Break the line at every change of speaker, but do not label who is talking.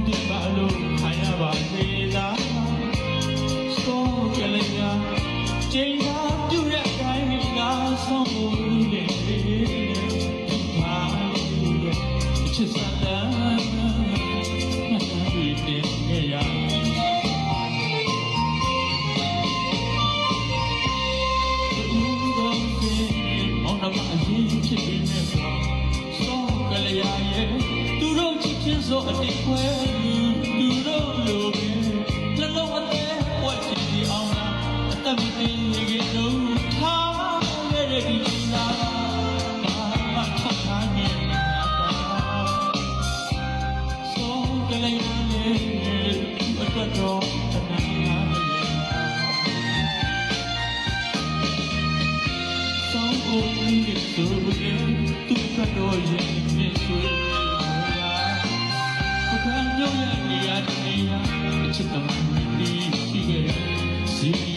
ဒီပါလို့ခိုင်းရပါသေးလားဆိုကြလေညာချိန်သာပြုရတိုင်းငါဆုံးလို့လေဘာလို့လဲချစ်စတာငါတွေ့တယ်ခဲ့ရဖြစ်ပြီးနေပါစောကလေးရဲ့သူတို့ချစ်ချင်းစောအတိတ်ခွဲသူတို့လိုပဲနှလုံးအသေးဝတ်ချင်ဒီအောင်လားအသက်မတင်ရခဲ့လို့ထားခဲ့တဲ့ဒီလားဘာမှထွက်ထားနေမှာစောကလေးရဲ့အတွက်တော့တနာကိုဒီဆိုရင်သူကတော့ရင်နဲ့ဆွေးလာဘုရားညောရနေရတဲ့နေရာအချစ်တော်ဒီရှိခဲ့စီ